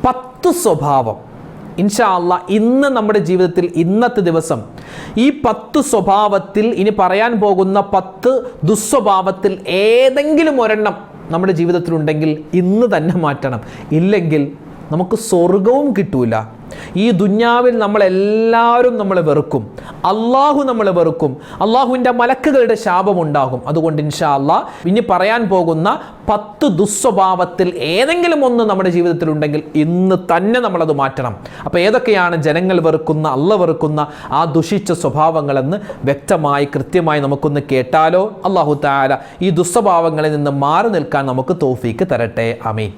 10 സ്വഭാവം ഇൻഷാ അല്ലാഹ് ഇന്ന് നമ്മുടെ ജീവിതത്തിൽ ഇന്നത്തെ ദിവസം ഈ 10 സ്വഭാവത്തിൽ ഇനി പറയാൻ പോകുന്ന 10 ദുസ്വഭാവത്തിൽ ഏതെങ്കിലും ഒരെണ്ണം നമ്മുടെ ജീവിതത്തിലുണ്ടെങ്കിൽ ഇന്ന് തന്നെ മാറ്റണം. ഇല്ലെങ്കിൽ നമുക്ക് സ്വർഗവും കിട്ടൂല. ഈ ദുന്യാവിൽ നമ്മളെല്ലാവരും നമ്മളെ വെറുക്കും, അള്ളാഹു നമ്മളെ വെറുക്കും, അള്ളാഹുവിൻ്റെ മലക്കുകളുടെ ശാപമുണ്ടാകും. അതുകൊണ്ട് ഇൻഷാ അല്ലാഹ് ഇനി പറയാൻ പോകുന്ന 10 ദുസ്വഭാവത്തിൽ ഏതെങ്കിലും ഒന്ന് നമ്മുടെ ജീവിതത്തിലുണ്ടെങ്കിൽ ഇന്ന് തന്നെ നമ്മളത് മാറ്റണം. അപ്പോൾ ഏതൊക്കെയാണ് ജനങ്ങൾ വെറുക്കുന്ന, അള്ളാഹ് വെറുക്കുന്ന ആ ദുഷിച്ച സ്വഭാവങ്ങളെന്ന് വ്യക്തമായി കൃത്യമായി നമുക്കൊന്ന് കേട്ടാലോ? അള്ളാഹു തആല ഈ ദുസ്വഭാവങ്ങളിൽ നിന്ന് മാറി നിൽക്കാൻ നമുക്ക് തൗഫീക്ക് തരട്ടെ. ആമീൻ.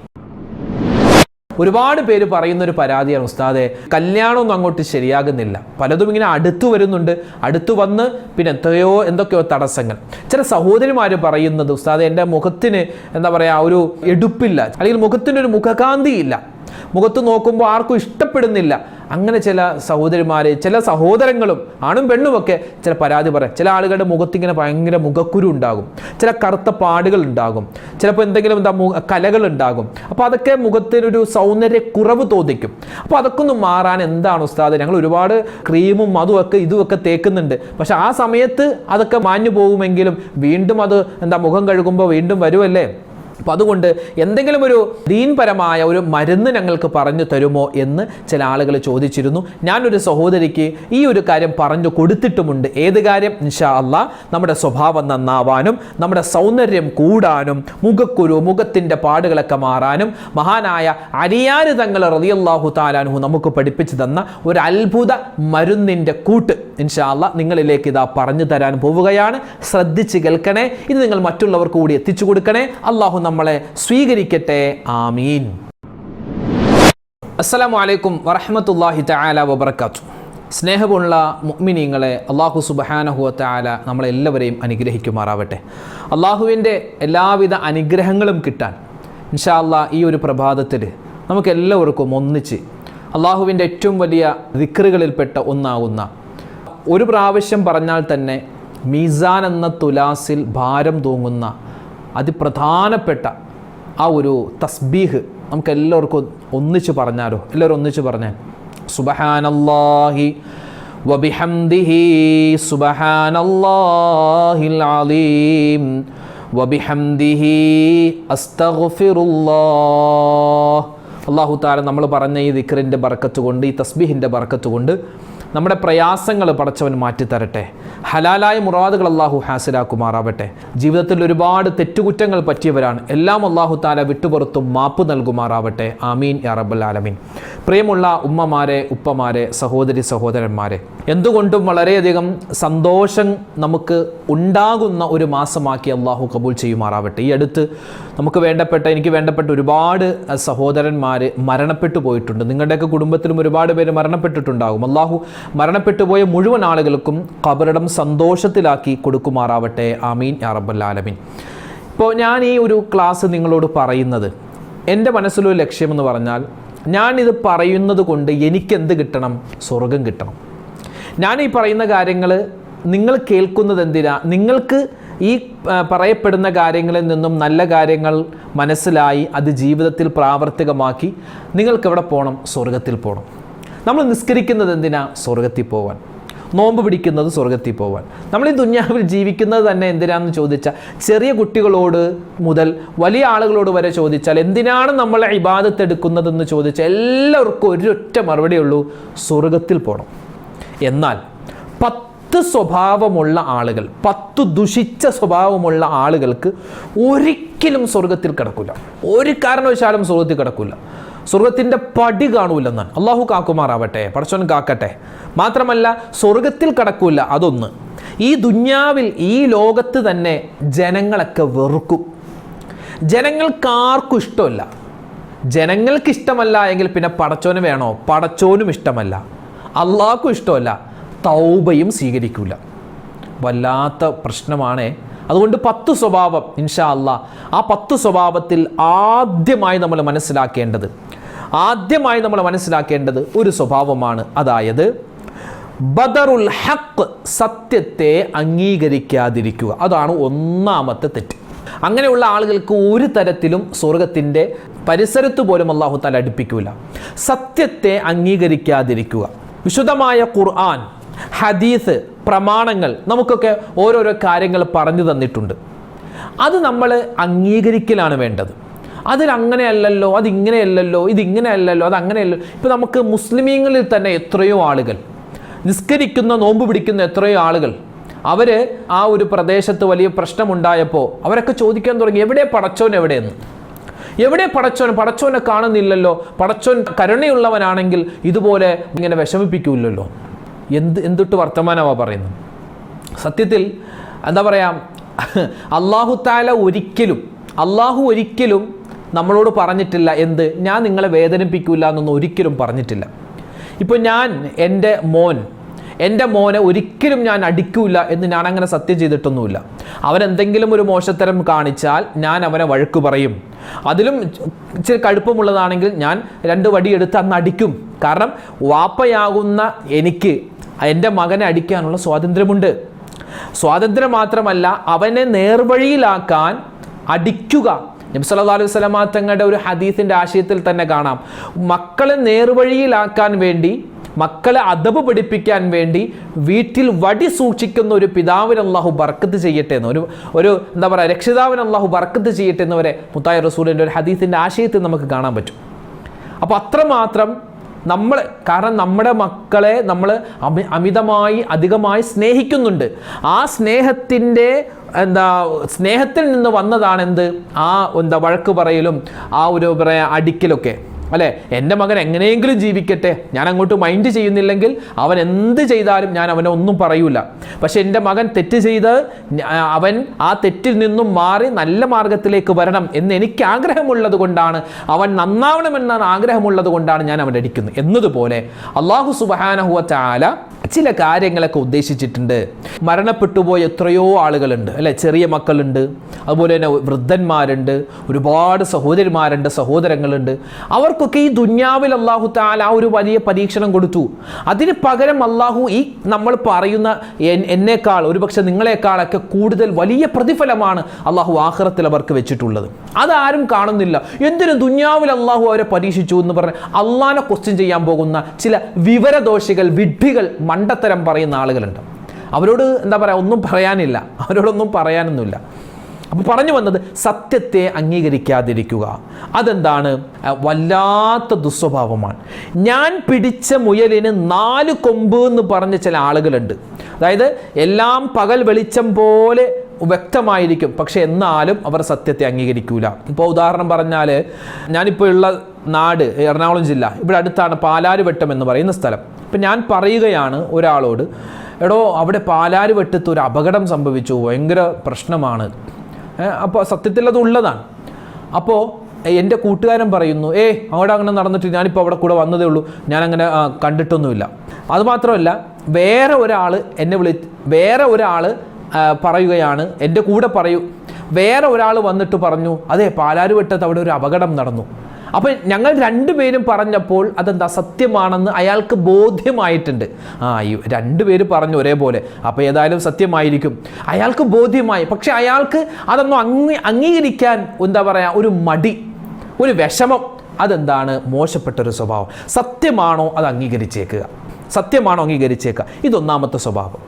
ഒരുപാട് പേര് പറയുന്നൊരു പരാതിയാണ്, ഉസ്താദെ കല്യാണമൊന്നും അങ്ങോട്ട് ശരിയാകുന്നില്ല, പലതും ഇങ്ങനെ അടുത്തു വരുന്നുണ്ട്, അടുത്തു വന്ന് പിന്നെ എന്തൊക്കെയോ തടസ്സങ്ങൾ. ചില സഹോദരിമാർ പറയുന്നത്, ഉസ്താദെ എൻ്റെ മുഖത്തിന് എന്താ പറയുക ഒരു എടുപ്പില്ല, അല്ലെങ്കിൽ മുഖത്തിനൊരു മുഖകാന്തിയില്ല, മുഖത്ത് നോക്കുമ്പോൾ ആർക്കും ഇഷ്ടപ്പെടുന്നില്ല. അങ്ങനെ ചില സഹോദരിമാർ, ചില സഹോദരങ്ങളും ആണും പെണ്ണുമൊക്കെ ചില പരാതി പറയാം. ചില ആളുകളുടെ മുഖത്തിങ്ങനെ ഭയങ്കര മുഖക്കുരു ഉണ്ടാകും, ചില കറുത്ത പാടുകൾ ഉണ്ടാകും, ചിലപ്പോൾ എന്തെങ്കിലും കലകൾ ഉണ്ടാകും. അപ്പോൾ അതൊക്കെ മുഖത്തിനൊരു സൗന്ദര്യ കുറവ് തോന്നിക്കും. അപ്പോൾ അതൊക്കെ ഒന്ന് മാറാൻ എന്താണ് ഉസ്താദ്, ഞങ്ങൾ ഒരുപാട് ക്രീമും അതുമൊക്കെ ഇതുമൊക്കെ തേക്കുന്നുണ്ട്, പക്ഷെ ആ സമയത്ത് അതൊക്കെ മാഞ്ഞു പോകുമെങ്കിലും വീണ്ടും അത് മുഖം കഴുകുമ്പോൾ വീണ്ടും വരുമല്ലേ. അപ്പം അതുകൊണ്ട് എന്തെങ്കിലും ഒരു ദീൻപരമായ ഒരു മരുന്ന് ഞങ്ങൾക്ക് പറഞ്ഞു തരുമോ എന്ന് ചില ആളുകൾ ചോദിച്ചിരുന്നു. ഞാനൊരു സഹോദരിക്ക് ഈ ഒരു കാര്യം പറഞ്ഞു കൊടുത്തിട്ടുമുണ്ട്. ഏത് കാര്യം? ഇൻഷാ അല്ലാഹ് നമ്മുടെ സ്വഭാവം നന്നാവാനും നമ്മുടെ സൗന്ദര്യം കൂടാനും മുഖക്കുരു, മുഖത്തിൻ്റെ പാടുകളൊക്കെ മാറാനും മഹാനായ അലിയാർ തങ്ങൾ റളിയല്ലാഹു തആല അൻഹു നമുക്ക് പഠിപ്പിച്ചു തന്ന ഒരു അത്ഭുത മരുന്നിൻ്റെ കൂട്ട് ഇൻഷാ അല്ലാഹ് നിങ്ങളിലേക്ക് ഇതാ പറഞ്ഞു തരാൻ പോവുകയാണ്. ശ്രദ്ധിച്ച് കേൾക്കണേ. ഇത് നിങ്ങൾ മറ്റുള്ളവർക്ക് കൂടി എത്തിച്ചു കൊടുക്കണേ. അല്ലാഹു നമ്മളെ സ്വീകരിക്കട്ടെ. ആമീൻ. അസ്സലാമു അലൈക്കും വറഹ്മത്തുള്ളാഹി തആല വബറകാതുഹു. സ്നേഹമുള്ള മുഅ്മിനീങ്ങളെ, അല്ലാഹു സുബ്ഹാനഹു വ തആല നമ്മളെല്ലാവരെയും അനുഗ്രഹിക്കുമാറാവട്ടെ. അല്ലാഹുവിൻ്റെ എല്ലാവിധ അനുഗ്രഹങ്ങളും കിട്ടാൻ ഇൻഷാ അല്ലാഹ് ഈ ഒരു പ്രഭാതത്തിൽ നമുക്ക് എല്ലാവർക്കും ഒന്നിച്ച് അല്ലാഹുവിൻ്റെ ഏറ്റവും വലിയ ദിക്റുകളിൽപ്പെട്ട ഒന്നാകുന്ന, ഒരു പ്രാവശ്യം പറഞ്ഞാൽ തന്നെ മീസാൻ എന്ന തുലാസിൽ ഭാരം തൂങ്ങുന്ന അതിപ്രധാനപ്പെട്ട ആ ഒരു തസ്ബീഹ് നമുക്ക് എല്ലാവർക്കും ഒന്നിച്ച് പറഞ്ഞാലോ? എല്ലാവരും ഒന്നിച്ച് പറഞ്ഞാൽ സുബ്ഹാനല്ലാഹി വബിഹംദിഹി സുബ്ഹാനല്ലാഹിൽ അലീം വബിഹംദിഹി അസ്തഗ്ഫിറുല്ലാഹ്. അല്ലാഹു തആല നമ്മൾ പറഞ്ഞ ഈ ദിക്റിൻ്റെ ബർക്കത്ത് കൊണ്ട്, ഈ തസ്ബീഹിൻ്റെ ബർക്കത്ത് കൊണ്ട് നമ്മുടെ പ്രയാസങ്ങൾ പടച്ചവൻ മാറ്റിത്തരട്ടെ. ഹലാലായ മുറാദുകൾ അല്ലാഹു ഹാസിലാക്കുമാറാവട്ടെ. ജീവിതത്തിൽ ഒരുപാട് തെറ്റുകുറ്റങ്ങൾ പറ്റിയവരാണ്, എല്ലാം അല്ലാഹു തആല വിട്ടുപുറത്തും മാപ്പ് നൽകുമാറാവട്ടെ. ആമീൻ യാ റബ്ബൽ ആലമീൻ. പ്രിയമുള്ള ഉമ്മമാരെ, ഉപ്പമാരെ, സഹോദരി സഹോദരന്മാരെ, എന്തുകൊണ്ടും വളരെയധികം സന്തോഷം നമുക്ക് ഉണ്ടാകുന്ന ഒരു മാസമാക്കി അല്ലാഹു കബൂൽ ചെയ്യുമാറാവട്ടെ. ഈ അടുത്ത് എനിക്ക് വേണ്ടപ്പെട്ട ഒരുപാട് സഹോദരന്മാർ മരണപ്പെട്ടു പോയിട്ടുണ്ട്. നിങ്ങളുടെയൊക്കെ കുടുംബത്തിലും ഒരുപാട് പേര് മരണപ്പെട്ടിട്ടുണ്ടാകും. അല്ലാഹു മരണപ്പെട്ടു പോയ മുഴുവൻ ആളുകൾക്കും ഖബറിടം സന്തോഷത്തിലാക്കി കൊടുക്കുമാറാവട്ടെ. ആമീൻ യാ റബ്ബൽ ആലമീൻ. ഇപ്പോൾ ഞാൻ ഈ ഒരു ക്ലാസ് നിങ്ങളോട് പറയുന്നത്, എൻ്റെ മനസ്സിലൊരു ലക്ഷ്യമെന്ന് പറഞ്ഞാൽ, ഞാനിത് പറയുന്നത് കൊണ്ട് എനിക്കെന്ത് കിട്ടണം? സ്വർഗം കിട്ടണം. ഞാൻ ഈ പറയുന്ന കാര്യങ്ങൾ നിങ്ങൾ കേൾക്കുന്നത് എന്തിനാ? നിങ്ങൾക്ക് ഈ പറയപ്പെടുന്ന കാര്യങ്ങളിൽ നിന്നും നല്ല കാര്യങ്ങൾ മനസ്സിലായി അത് ജീവിതത്തിൽ പ്രാവർത്തികമാക്കി നിങ്ങൾക്ക് എവിടെ പോകണം? സ്വർഗത്തിൽ പോകണം. നമ്മൾ നിസ്കരിക്കുന്നത് എന്തിനാ? സ്വർഗത്തിൽ പോവാൻ. നോമ്പ് പിടിക്കുന്നത് സ്വർഗത്തിൽ പോവാൻ. നമ്മൾ ഈ ദുന്യാവിൽ ജീവിക്കുന്നത് തന്നെ എന്തിനാണെന്ന് ചോദിച്ചാൽ, ചെറിയ കുട്ടികളോട് മുതൽ വലിയ ആളുകളോട് വരെ ചോദിച്ചാൽ എന്തിനാണ് നമ്മൾ ഇബാദത്ത് എടുക്കുന്നതെന്ന് ചോദിച്ചാൽ എല്ലാവർക്കും ഒരൊറ്റ മറുപടിയേ ഉള്ളൂ: സ്വർഗത്തിൽ പോകണം. എന്നാൽ 10 സ്വഭാവമുള്ള ആളുകൾ, 10 ദുഷിച്ച സ്വഭാവമുള്ള ആളുകൾക്ക് ഒരിക്കലും സ്വർഗത്തിൽ കിടക്കില്ല. ഒരു കാരണവശാലും സ്വർഗത്തിൽ കിടക്കില്ല. സ്വർഗത്തിൻ്റെ പടി കാണൂലെന്നാണ്. അള്ളാഹു കാക്കുമാറാവട്ടെ, പടച്ചോൻ കാക്കട്ടെ. മാത്രമല്ല സ്വർഗത്തിൽ കടക്കൂല. അതൊന്ന്. ഈ ദുന്യാവിൽ, ഈ ലോകത്ത് തന്നെ ജനങ്ങളൊക്കെ വെറുക്കും. ജനങ്ങൾക്കാർക്കും ഇഷ്ടമല്ല. ജനങ്ങൾക്ക് ഇഷ്ടമല്ല എങ്കിൽ പിന്നെ പടച്ചോന് വേണോ? പടച്ചോനും ഇഷ്ടമല്ല, അള്ളാഹ്ക്കും ഇഷ്ടമല്ല, തൗബയും സ്വീകരിക്കൂല. വല്ലാത്ത പ്രശ്നമാണേ. അതുകൊണ്ട് 10 സ്വഭാവം ഇൻഷാ അല്ലാഹ്, ആ 10 സ്വഭാവത്തിൽ ആദ്യമായി നമ്മൾ മനസ്സിലാക്കേണ്ടത് ഒരു സ്വഭാവമാണ്. അതായത് സത്യത്തെ അംഗീകരിക്കാതിരിക്കുക. അതാണ് ഒന്നാമത്തെ തെറ്റ്. അങ്ങനെയുള്ള ആളുകൾക്ക് ഒരു തരത്തിലും സ്വർഗത്തിൻ്റെ പരിസരത്ത് പോലും അല്ലാഹു തആല അടുപ്പിക്കൂല. സത്യത്തെ അംഗീകരിക്കാതിരിക്കുക. വിശുദ്ധമായ ഖുർആൻ, ഹദീസ്, പ്രമാണങ്ങൾ നമുക്കൊക്കെ ഓരോരോ കാര്യങ്ങൾ പറഞ്ഞു തന്നിട്ടുണ്ട്. അത് നമ്മൾ അംഗീകരിക്കലാണ് വേണ്ടത്. അതിലങ്ങനെയല്ലല്ലോ, അതിങ്ങനെയല്ലല്ലോ, ഇതിങ്ങനെയല്ലല്ലോ, അതങ്ങനെയല്ലോ. ഇപ്പോൾ നമുക്ക് മുസ്ലിമീങ്ങളിൽ തന്നെ എത്രയോ ആളുകൾ, നിസ്കരിക്കുന്ന, നോമ്പ് പിടിക്കുന്ന എത്രയോ ആളുകൾ, അവർ ആ ഒരു പ്രദേശത്ത് വലിയ പ്രശ്നമുണ്ടായപ്പോൾ അവരൊക്കെ ചോദിക്കാൻ തുടങ്ങി, എവിടെ പടച്ചോൻ, എവിടെയെന്ന്. എവിടെ പടച്ചോൻ? പടച്ചോനെ കാണുന്നില്ലല്ലോ. പടച്ചോൻ കരുണയുള്ളവനാണെങ്കിൽ ഇതുപോലെ ഇങ്ങനെ വിഷമിപ്പിക്കൂല്ലല്ലോ. എന്തിട്ട് വർത്തമാനമാണ് പറയുന്നത്? സത്യത്തിൽ എന്താ പറയുക, അള്ളാഹു ഒരിക്കലും നമ്മളോട് പറഞ്ഞിട്ടില്ല എന്ത്, ഞാൻ നിങ്ങളെ വേദനിപ്പിക്കില്ല എന്നൊന്നും ഒരിക്കലും പറഞ്ഞിട്ടില്ല. ഇപ്പോൾ ഞാൻ എൻ്റെ മോനെ ഒരിക്കലും ഞാൻ അടിക്കൂല എന്ന് ഞാൻ അങ്ങനെ സത്യം ചെയ്തിട്ടൊന്നുമില്ല. അവൻ എന്തെങ്കിലും ഒരു മോശത്തരം കാണിച്ചാൽ ഞാൻ അവനെ വഴക്ക് പറയും. അതിലും ഇച്ചിരി കടുപ്പമുള്ളതാണെങ്കിൽ ഞാൻ 2 വടിയെടുത്ത് അന്ന് അടിക്കും. കാരണം വാപ്പയാകുന്ന എനിക്ക് എൻ്റെ മകനെ അടിക്കാനുള്ള സ്വാതന്ത്ര്യമുണ്ട്. സ്വാതന്ത്ര്യം മാത്രമല്ല, അവനെ നേർവഴിയിലാക്കാൻ അടിക്കുക. നബി സല്ലല്ലാഹു അലൈഹി വസല്ലം തങ്ങളുടെ ഒരു ഹദീസിൻ്റെ ആശയത്തിൽ തന്നെ കാണാം, മക്കളെ നേർവഴിയിലാക്കാൻ വേണ്ടി, മക്കളെ അദബ് പഠിപ്പിക്കാൻ വേണ്ടി വീട്ടിൽ വടി സൂക്ഷിക്കുന്ന ഒരു പിതാവിന് അല്ലാഹു ബർക്കത്ത് ചെയ്യട്ടെ എന്ന്, ഒരു എന്താ പറയുക, രക്ഷിതാവിന് അല്ലാഹു ബർക്കത്ത് ചെയ്യട്ടെ എന്നവരെ മുത്തായ റസൂലിൻ്റെ ഒരു ഹദീസിൻ്റെ ആശയത്തിൽ നമുക്ക് കാണാൻ പറ്റും. അപ്പോൾ അത്രമാത്രം കാരണം നമ്മുടെ മക്കളെ നമ്മൾ അധികമായി സ്നേഹിക്കുന്നുണ്ട്. ആ സ്നേഹത്തിൽ നിന്ന് വന്നതാണ് വഴക്ക് പറയലും ആ ഒരു അടിക്കലൊക്കെ, അല്ലേ? എൻ്റെ മകൻ എങ്ങനെയെങ്കിലും ജീവിക്കട്ടെ, ഞാൻ അങ്ങോട്ട് മൈൻഡ് ചെയ്യുന്നില്ലെങ്കിൽ അവൻ എന്ത് ചെയ്താലും ഞാൻ അവനെ ഒന്നും പറയൂല. പക്ഷെ എൻ്റെ മകൻ തെറ്റ് ചെയ്ത് അവൻ ആ തെറ്റിൽ നിന്നും മാറി നല്ല മാർഗത്തിലേക്ക് വരണം എന്ന് എനിക്ക് ആഗ്രഹമുള്ളത് കൊണ്ടാണ്, അവൻ നന്നാവണമെന്നാണ് ആഗ്രഹമുള്ളത് കൊണ്ടാണ് ഞാൻ അവനെ അടിക്കുന്നത് എന്നതുപോലെ അല്ലാഹു സുബ്ഹാനഹു വ തആല ചില കാര്യങ്ങളൊക്കെ ഉദ്ദേശിച്ചിട്ടുണ്ട്. മരണപ്പെട്ടുപോയ എത്രയോ ആളുകളുണ്ട്, അല്ലെ? ചെറിയ മക്കളുണ്ട്, അതുപോലെ തന്നെ വൃദ്ധന്മാരുണ്ട്, ഒരുപാട് സഹോദരിമാരുണ്ട്, സഹോദരങ്ങളുണ്ട്. അവർക്കൊക്കെ ഈ ദുന്യാവിൽ അല്ലാഹു തആല ഒരു വലിയ പരീക്ഷണം കൊടുത്തു. അതിന് പകരം അല്ലാഹു ഈ നമ്മൾ പറയുന്ന എന്നേക്കാൾ, ഒരുപക്ഷെ നിങ്ങളെക്കാളൊക്കെ കൂടുതൽ വലിയ പ്രതിഫലമാണ് അല്ലാഹു ആഖിറത്തിൽ അവർക്ക് വെച്ചിട്ടുള്ളത്. അതാരും കാണുന്നില്ല. എന്തിനു ദുന്യാവിൽ അല്ലാഹു അവരെ പരീക്ഷിച്ചു എന്ന് പറഞ്ഞ് അള്ളാനെ ക്വസ്റ്റ്യൻ ചെയ്യാൻ പോകുന്ന ചില വിവരദോഷികൾ, വിഡ്ഢികൾ, മണ്ടത്തരം പറയുന്ന ആളുകളുണ്ട്. അവരോട് എന്താ പറയുക, ഒന്നും പറയാനില്ല, അവരോടൊന്നും പറയാനൊന്നുമില്ല. അപ്പോൾ പറഞ്ഞു വന്നത്, സത്യത്തെ അംഗീകരിക്കാതിരിക്കുക. അതെന്താണ്? വല്ലാത്ത ദുസ്വഭാവമാണ്. ഞാൻ പിടിച്ച മുയലിന് 4 കൊമ്പ് എന്ന് പറഞ്ഞ ചില ആളുകളുണ്ട്. അതായത് എല്ലാം പകൽ വെളിച്ചം പോലെ വ്യക്തമായിരിക്കും, പക്ഷെ എന്നാലും അവർ സത്യത്തെ അംഗീകരിക്കൂല. ഇപ്പോൾ ഉദാഹരണം പറഞ്ഞാൽ, ഞാനിപ്പോൾ ഉള്ള നാട് എറണാകുളം ജില്ല, ഇവിടെ അടുത്താണ് പാലാരിവട്ടം എന്ന് പറയുന്ന സ്ഥലം. ഇപ്പം ഞാൻ പറയുകയാണ് ഒരാളോട്, എടോ അവിടെ പാലാരിവട്ടത്ത് ഒരു അപകടം സംഭവിച്ചു, ഭയങ്കര പ്രശ്നമാണ്. അപ്പോൾ സത്യത്തിൽ അത് ഉള്ളതാണ്. അപ്പോൾ എൻ്റെ കൂട്ടുകാരൻ പറയുന്നു, അവിടെ അങ്ങനെ നടന്നിട്ട് ഞാനിപ്പോൾ അവിടെ കൂടെ വന്നതേ ഉള്ളൂ, ഞാനങ്ങനെ കണ്ടിട്ടൊന്നുമില്ല. അതുമാത്രമല്ല, വേറെ ഒരാൾ പറയുകയാണ്, എൻ്റെ കൂടെ വേറെ ഒരാൾ വന്നിട്ട് പറഞ്ഞു, അതെ പാലാരിവട്ടത്ത് അവിടെ ഒരു അപകടം നടന്നു. അപ്പോൾ ഞങ്ങൾ 2 പേരും പറഞ്ഞപ്പോൾ അതെന്താ സത്യമാണെന്ന് അയാൾക്ക് ബോധ്യമായിട്ടുണ്ട്. ഈ 2 പേര് പറഞ്ഞു ഒരേപോലെ, അപ്പോൾ ഏതായാലും സത്യമായിരിക്കും, അയാൾക്ക് ബോധ്യമായി. പക്ഷെ അയാൾക്ക് അതൊന്നും അംഗീകരിക്കാൻ എന്താ പറയുക, ഒരു മടി, ഒരു വിഷമം. അതെന്താണ്? മോശപ്പെട്ടൊരു സ്വഭാവം. സത്യമാണോ അത് അംഗീകരിച്ചേക്കുക, ഇതൊന്നാമത്തെ സ്വഭാവം.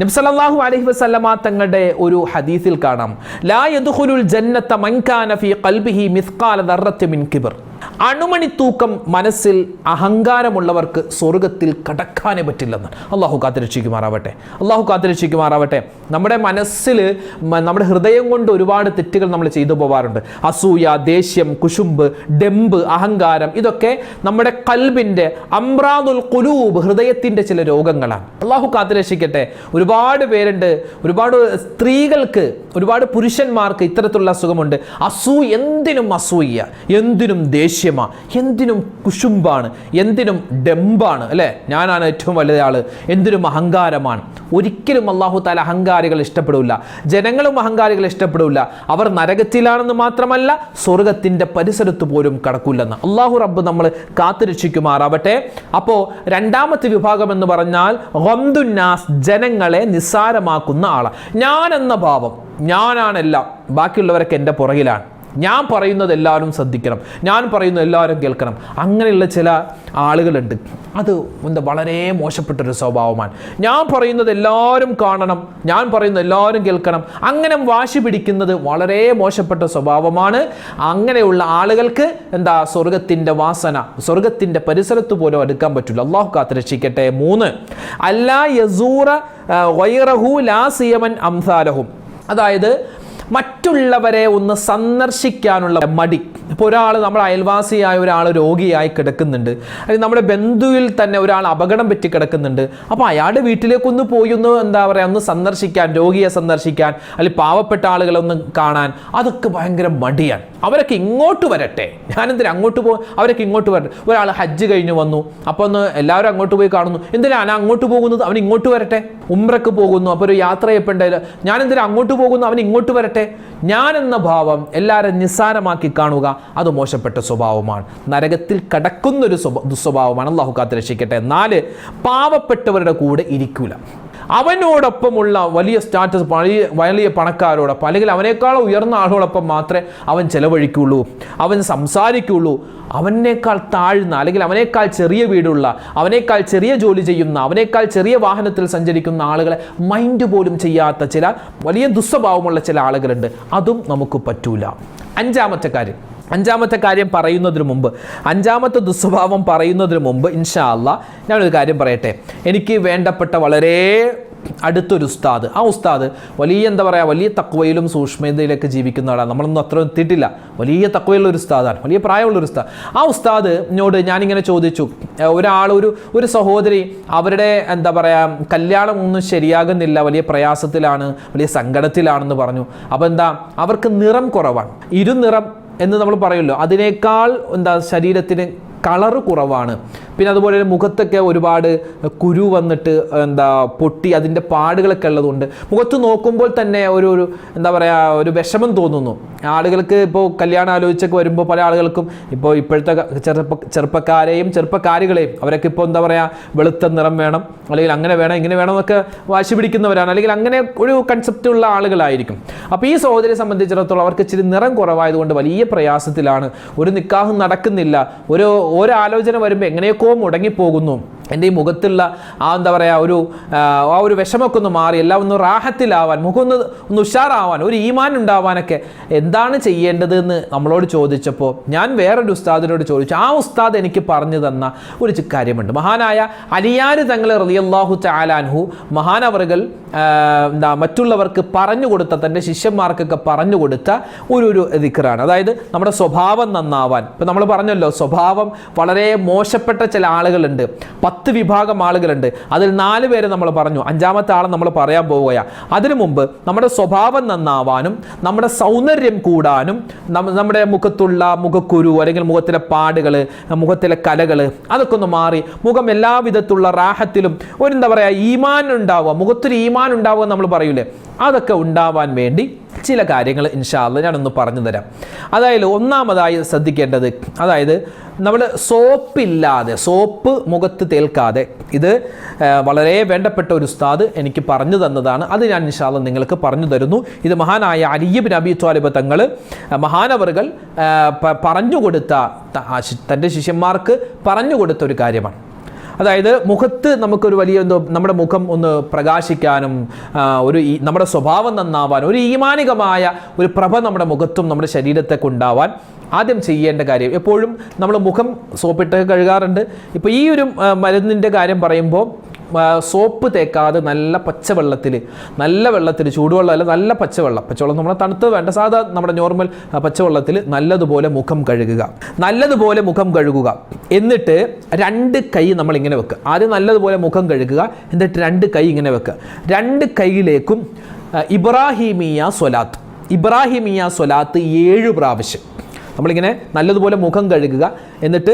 നബി സല്ലല്ലാഹു അലൈഹി വസല്ലമ തങ്ങളുടെ ഒരു ഹദീസിൽ കാണാം, ലാ യദ്ഖുലുൽ ജന്നത മൻ കാന ഫീ ഖൽബിഹി മിസ്ഖാല ദർറത്തിൻ മിൻ കിബ്ർ. അണുമണി തൂക്കം മനസ്സിൽ അഹങ്കാരമുള്ളവർക്ക് സ്വർഗത്തിൽ കടക്കാനേ പറ്റില്ലെന്ന്. അള്ളാഹു കാത്തിരക്ഷിക്കുമാറാവട്ടെ. നമ്മുടെ മനസ്സിൽ, നമ്മുടെ ഹൃദയം കൊണ്ട് ഒരുപാട് തെറ്റുകൾ നമ്മൾ ചെയ്തു പോവാറുണ്ട്. അസൂയ, ദേഷ്യം, കുശുമ്പ്, ഡെമ്പ്, അഹങ്കാരം, ഇതൊക്കെ നമ്മുടെ ഖൽബിൻ്റെ അംറാദുൽ ഖുലൂബ്, ഹൃദയത്തിൻ്റെ ചില രോഗങ്ങളാണ്. അള്ളാഹു കാത്തിരക്ഷിക്കട്ടെ. ഒരുപാട് പേരുണ്ട്, ഒരുപാട് സ്ത്രീകൾക്ക്, ഒരുപാട് പുരുഷന്മാർക്ക് ഇത്തരത്തിലുള്ള അസുഖമുണ്ട്. എന്തിനും അസൂയ, എന്തിനും ദേഷ്യം, ദേഷ്യമാണ്, എന്തിനും കുശുമ്പാണ്, എന്തിനും ഡെമ്പാണ്, അല്ലേ? ഞാനാണ് ഏറ്റവും വലിയ ആൾ, എന്തിനും അഹങ്കാരമാണ്. ഒരിക്കലും അല്ലാഹു തആല അഹങ്കാരികൾ ഇഷ്ടപ്പെടില്ല, ജനങ്ങളും അഹങ്കാരികൾ ഇഷ്ടപ്പെടില്ല. അവർ നരകത്തിലാണെന്ന് മാത്രമല്ല സ്വർഗത്തിൻ്റെ പരിസരത്ത് പോലും കടക്കില്ലെന്ന് അല്ലാഹു റബ്ബ് നമ്മൾ കാത്തുരക്ഷിക്കുമാറാവട്ടെ. അപ്പോൾ രണ്ടാമത്തെ വിഭാഗം എന്ന് പറഞ്ഞാൽ ഗംദുന്നാസ്, ജനങ്ങളെ നിസ്സാരമാക്കുന്ന ആളാണ്. ഞാൻ എന്ന ഭാവം, ഞാനാണെല്ലാം, ബാക്കിയുള്ളവരൊക്കെ എൻ്റെ പുറകിലാണ്, ഞാൻ പറയുന്നത് എല്ലാവരും ശ്രദ്ധിക്കണം, ഞാൻ പറയുന്നത് എല്ലാവരും കേൾക്കണം. അങ്ങനെയുള്ള ചില ആളുകളുണ്ട്. അത് വളരെ മോശപ്പെട്ടൊരു സ്വഭാവമാണ്. ഞാൻ പറയുന്നത് എല്ലാവരും കാണണം, ഞാൻ പറയുന്നത് എല്ലാവരും കേൾക്കണം, അങ്ങനെ വാശി പിടിക്കുന്നത് വളരെ മോശപ്പെട്ട സ്വഭാവമാണ്. അങ്ങനെയുള്ള ആളുകൾക്ക് സ്വർഗത്തിൻ്റെ വാസന, സ്വർഗത്തിൻ്റെ പരിസരത്ത് പോലും അടുക്കാൻ പറ്റില്ല. അല്ലാഹു കാത്തുരക്ഷിക്കട്ടെ. 3, അല്ലാ യസൂറ ഗൈറഹു ലാ സിയമൻ അംസാലഹും, അതായത് മറ്റുള്ളവരെ ഒന്ന് സന്ദർശിക്കാനുള്ള മടി. ഇപ്പോൾ ഒരാൾ, നമ്മുടെ അയൽവാസിയായ ഒരാൾ രോഗിയായി കിടക്കുന്നുണ്ട്, അല്ലെങ്കിൽ നമ്മുടെ ബന്ധുവിൽ തന്നെ ഒരാൾ അപകടം പറ്റി കിടക്കുന്നുണ്ട്. അപ്പോൾ അയാളുടെ വീട്ടിലേക്കൊന്ന് പോയി ഒന്ന് സന്ദർശിക്കാൻ, രോഗിയെ സന്ദർശിക്കാൻ, അല്ലെങ്കിൽ പാവപ്പെട്ട ആളുകളെ ഒന്ന് കാണാൻ, അതൊക്കെ ഭയങ്കര മടിയാണ്. അവരൊക്കെ ഇങ്ങോട്ട് വരട്ടെ, ഞാനെന്തിനാ അങ്ങോട്ട് പോകും, അവരൊക്കെ ഇങ്ങോട്ട് വരട്ടെ. ഒരാൾ ഹജ്ജ് കഴിഞ്ഞ് വന്നു, അപ്പോൾ ഒന്ന് എല്ലാവരും അങ്ങോട്ട് പോയി കാണുന്നു, എന്തിനാണ് ഞാൻ അങ്ങോട്ട് പോകുന്നത്, അവൻ ഇങ്ങോട്ട് വരട്ടെ. ഉംറക്ക് പോകുന്നു, അപ്പോൾ ഒരു യാത്ര ചെയ്യപ്പെട്ടില്ല, ഞാൻ എന്തിനാ അങ്ങോട്ട് പോകുന്നു, അവൻ ഇങ്ങോട്ട് വരട്ടെ. ഞാൻ എന്ന ഭാവം എല്ലാവരും നിസ്സാരമാക്കി കാണുക, അത് മോശപ്പെട്ട സ്വഭാവമാണ്, നരകത്തിൽ കടക്കുന്നൊരു ദുസ്വഭാവമാണ്. അല്ലാഹു കാത്തുരക്ഷിക്കട്ടെ. 4, പാവപ്പെട്ടവരുടെ കൂടെ ഇരിക്കൂല. അവനോടൊപ്പമുള്ള വലിയ സ്റ്റാറ്റസ്, വലിയ പണക്കാരോടൊപ്പം, അല്ലെങ്കിൽ അവനേക്കാൾ ഉയർന്ന ആളുകളോടൊപ്പം മാത്രമേ അവൻ ചെലവഴിക്കുള്ളൂ, അവൻ സംസാരിക്കുള്ളൂ. അവനേക്കാൾ താഴ്ന്ന, അല്ലെങ്കിൽ അവനേക്കാൾ ചെറിയ വീടുള്ള, അവനേക്കാൾ ചെറിയ ജോലി ചെയ്യുന്ന, അവനേക്കാൾ ചെറിയ വാഹനത്തിൽ സഞ്ചരിക്കുന്ന ആളുകളെ മൈൻഡ് പോലും ചെയ്യാത്ത ചില വലിയ ദുസ്വഭാവമുള്ള ചില ആളുകളുണ്ട്. അതും നമുക്ക് പറ്റൂല. അഞ്ചാമത്തെ കാര്യം പറയുന്നതിന് മുമ്പ്, അഞ്ചാമത്തെ ദുസ്വഭാവം പറയുന്നതിന് മുമ്പ് ഇൻഷാ അല്ലാ ഞാനൊരു കാര്യം പറയട്ടെ. എനിക്ക് വേണ്ടപ്പെട്ട വളരെ അടുത്തൊരു ഉസ്താദ്, ആ ഉസ്താദ് വലിയ തഖ്വയിലും സൂക്ഷ്മതയിലൊക്കെ ജീവിക്കുന്ന ആളാണ്. നമ്മളൊന്നും അത്ര എത്തിയിട്ടില്ല. വലിയ തഖ്വയുള്ള ഒരു ഉസ്താദാണ്, വലിയ പ്രായമുള്ളൊരു ഉസ്താദ്. ആ ഉസ്താദിനോട് ഞാനിങ്ങനെ ചോദിച്ചു, ഒരു സഹോദരി, അവരുടെ കല്യാണം ഒന്നും ശരിയാകുന്നില്ല, വലിയ പ്രയാസത്തിലാണ്, വലിയ സങ്കടത്തിലാണെന്ന് പറഞ്ഞു. അപ്പോൾ അവർക്ക് നിറം കുറവാണ്, ഇരുനിറം എന്ന് നമ്മൾ പറയുമല്ലോ, അതിനേക്കാൾ ശരീരത്തിന് കളറ് കുറവാണ്. പിന്നെ അതുപോലെ മുഖത്തൊക്കെ ഒരുപാട് കുരു വന്നിട്ട് പൊട്ടി അതിൻ്റെ പാടുകളൊക്കെ ഉള്ളതുകൊണ്ട് മുഖത്ത് നോക്കുമ്പോൾ തന്നെ ഒരു വിഷമം തോന്നുന്നു. ആളുകൾക്ക് ഇപ്പോൾ കല്യാണം ആലോചിച്ചൊക്കെ വരുമ്പോൾ പല ആളുകൾക്കും ഇപ്പോഴത്തെ ചെറുപ്പക്കാരെയും ചെറുപ്പക്കാരികളെയും അവരൊക്കെ ഇപ്പോൾ വെളുത്ത നിറം വേണം, അല്ലെങ്കിൽ അങ്ങനെ വേണം, ഇങ്ങനെ വേണം എന്നൊക്കെ വാശി പിടിക്കുന്നവരാണ്, അല്ലെങ്കിൽ അങ്ങനെ ഒരു കൺസെപ്റ്റ് ഉള്ള ആളുകളായിരിക്കും. അപ്പോൾ ഈ സഹോദരിയെ സംബന്ധിച്ചിടത്തോളം അവർക്ക് ഇച്ചിരി നിറം കുറവായതുകൊണ്ട് വലിയ പ്രയാസത്തിലാണ്. ഒരു നിക്കാഹും നടക്കുന്നില്ല, ഒരു ആലോചന വരുമ്പോൾ എങ്ങനെയൊക്കെ മുടങ്ങിപ്പോകുന്നു. എൻ്റെ ഈ മുഖത്തുള്ള ഒരു വിഷമൊക്കെ ഒന്ന് മാറി, എല്ലാം ഒന്ന് റാഹത്തിലാവാൻ, മുഖം ഒന്ന് ഉഷാറാവാൻ, ഒരു ഈമാൻ ഉണ്ടാവാനൊക്കെ എന്താണ് ചെയ്യേണ്ടതെന്ന് നമ്മളോട് ചോദിച്ചപ്പോൾ ഞാൻ വേറൊരു ഉസ്താദിനോട് ചോദിച്ചു. ആ ഉസ്താദ് എനിക്ക് പറഞ്ഞു തന്ന ഒരു കാര്യമുണ്ട്. മഹാനായ അലിയാർ തങ്ങൾ റളിയല്ലാഹു തആല അൻഹു, മഹാനവറുകൾ മറ്റുള്ളവർക്ക് പറഞ്ഞു കൊടുത്ത, തൻ്റെ ശിഷ്യന്മാർക്കൊക്കെ പറഞ്ഞു കൊടുത്ത ഒരു ദിക്റാണ്. അതായത് നമ്മുടെ സ്വഭാവം നന്നാവാൻ. ഇപ്പം നമ്മൾ പറഞ്ഞല്ലോ, സ്വഭാവം വളരെ മോശപ്പെട്ട ചില ആളുകളുണ്ട്, 10 വിഭാഗം ആളുകളുണ്ട്. അതിൽ 4 പേരെ നമ്മൾ പറഞ്ഞു, 5ാമത്തെ ആളെ നമ്മൾ പറയാൻ പോവുകയാണ്. അതിനു മുമ്പ് നമ്മുടെ സ്വഭാവം നന്നാവാനും, നമ്മുടെ സൗന്ദര്യം കൂടാനും, നമ്മുടെ മുഖത്തുള്ള മുഖക്കുരു, അല്ലെങ്കിൽ മുഖത്തിലെ പാടുകൾ, മുഖത്തിലെ കലകൾ, അതൊക്കെ ഒന്ന് മാറി മുഖം എല്ലാവിധത്തിലുള്ള റാഹത്തിലും ഈമാൻ ഉണ്ടാവുക, മുഖത്തൊരു ഈമാൻ ഉണ്ടാവുക നമ്മൾ പറയൂലേ, അതൊക്കെ ഉണ്ടാവാൻ വേണ്ടി ചില കാര്യങ്ങൾ ഇൻഷാ അല്ലാഹ് ഞാനൊന്ന് പറഞ്ഞു തരാം. അതായത് ഒന്നാമതായി ശ്രദ്ധിക്കേണ്ടത്, അതായത് നമ്മൾ സോപ്പ് മുഖത്ത് തേൽക്കാതെ, ഇത് വളരെ വേണ്ടപ്പെട്ട ഒരു ഉസ്താദ് എനിക്ക് പറഞ്ഞു തന്നതാണ്, അത് ഞാൻ ഇൻഷാ അല്ലാഹ് നിങ്ങൾക്ക് പറഞ്ഞു തരുന്നു. ഇത് മഹാനായ അലി ഇബ്നു അബീ ത്വാലിബ് തങ്ങൾ, മഹാനവറുകൾ പറഞ്ഞു കൊടുത്ത, തൻ്റെ ശിഷ്യന്മാർക്ക് പറഞ്ഞു കൊടുത്ത ഒരു കാര്യമാണ്. അതായത് മുഖത്ത് നമുക്കൊരു വലിയ നമ്മുടെ മുഖം ഒന്ന് പ്രകാശിക്കാനും, നമ്മുടെ സ്വഭാവം നന്നാവാനും, ഒരു ഈമാനികമായ ഒരു പ്രഭ നമ്മുടെ മുഖത്തും നമ്മുടെ ശരീരത്തൊക്കെ ഉണ്ടാവാൻ ആദ്യം ചെയ്യേണ്ട കാര്യം, എപ്പോഴും നമ്മൾ മുഖം സോപ്പിട്ടൊക്കെ കഴുകാറുണ്ട്. ഇപ്പോൾ ഈ ഒരു മരുന്നിൻ്റെ കാര്യം പറയുമ്പോൾ സോപ്പ് തേക്കാതെ നല്ല പച്ചവെള്ളത്തിൽ, ചൂടുവെള്ളമല്ല, നല്ല പച്ചവെള്ളം നമ്മൾ തണുത്ത് വേണ്ട, സാധാ നമ്മുടെ നോർമൽ പച്ചവെള്ളത്തിൽ നല്ലതുപോലെ മുഖം കഴുകുക. എന്നിട്ട് 2 കൈ നമ്മൾ ഇങ്ങനെ വെക്കുക. ആദ്യം നല്ലതുപോലെ മുഖം കഴുകുക, എന്നിട്ട് 2 കൈ ഇങ്ങനെ വെക്കുക. 2 കൈയിലേക്കും ഇബ്രാഹിമിയ സ്വലാത്ത് 7 പ്രാവശ്യം നമ്മളിങ്ങനെ നല്ലതുപോലെ മുഖം കഴുകുക, എന്നിട്ട്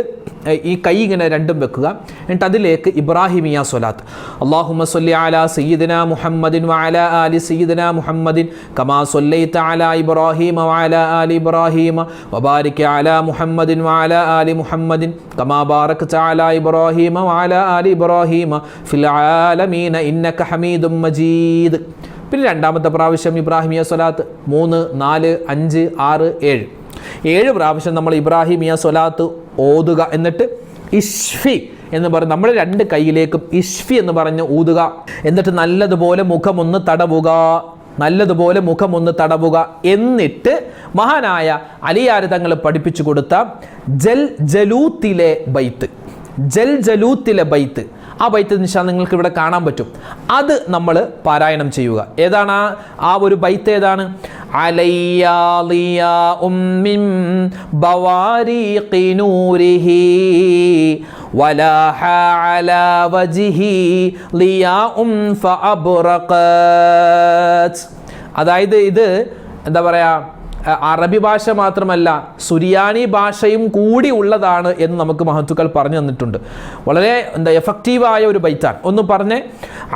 ഈ കൈ ഇങ്ങനെ രണ്ടും വെക്കുക. എന്നിട്ട് അതിലേക്ക് ഇബ്രാഹിമിയ സ്വലാത്ത്, അല്ലാഹുമ്മ സ്വല്ലി അലാ സയ്യിദിനാ മുഹമ്മദിൻ വഅലാ ആലി സയ്യിദിനാ മുഹമ്മദിൻ കമാ സ്വല്ലൈത അലാ ഇബ്രാഹീമ വഅലാ ആലി ഇബ്രാഹീമ വബാരിക് അലാ മുഹമ്മദിൻ വഅലാ ആലി മുഹമ്മദിൻ കമാ ബാറക്ത അലാ ഇബ്രാഹീമ വഅലാ ആലി ഇബ്രാഹീമ ഫിൽ ആലമീന ഇന്നക ഹമീദും മജീദ്. പിന്നെ രണ്ടാമത്തെ പ്രാവശ്യം ഇബ്രാഹിമിയ സ്വലാത്ത് 3, 4, 5, 6, 7 പ്രാവശ്യം നമ്മൾ ഇബ്രാഹിമിയ സ്വലാത്ത് ഓതുക. എന്നിട്ട് ഇഷ്ഫി എന്ന് പറഞ്ഞ് നമ്മുടെ 2 കൈയിലേക്കും ഇഷ്ഫി എന്ന് പറഞ്ഞ് ഊതുക. എന്നിട്ട് നല്ലതുപോലെ മുഖമൊന്ന് തടവുക. എന്നിട്ട് മഹാനായ അലിയാർ തങ്ങൾ പഠിപ്പിച്ചു കൊടുത്ത ജൽജലൂത്തിലെ ബൈത്ത്, ആ ബൈത്ത് നിശാ നിങ്ങൾക്ക് ഇവിടെ കാണാൻ പറ്റും. അത് നമ്മൾ പാരായണം ചെയ്യുക. ഏതാണ് ആ ഒരു ബൈത്ത്? ഏതാണ്? അലയ്യാ ളിയാഉം മിൻ ബവാരിഖി നൂരിഹി വലാഹ അലാ വജ്ഹി ളിയാഉം ഫഅബ്റഖത്. അതായത് ഇത് എന്താ പറയാ, അറബി ഭാഷ മാത്രമല്ല സുറിയാനി ഭാഷയും കൂടി ഉള്ളതാണ് എന്ന് നമുക്ക് മഹത്തുക്കൾ പറഞ്ഞു തന്നിട്ടുണ്ട്. വളരെ എഫക്റ്റീവായ ഒരു ബൈത്താണ്. ഒന്ന് പറഞ്ഞേ,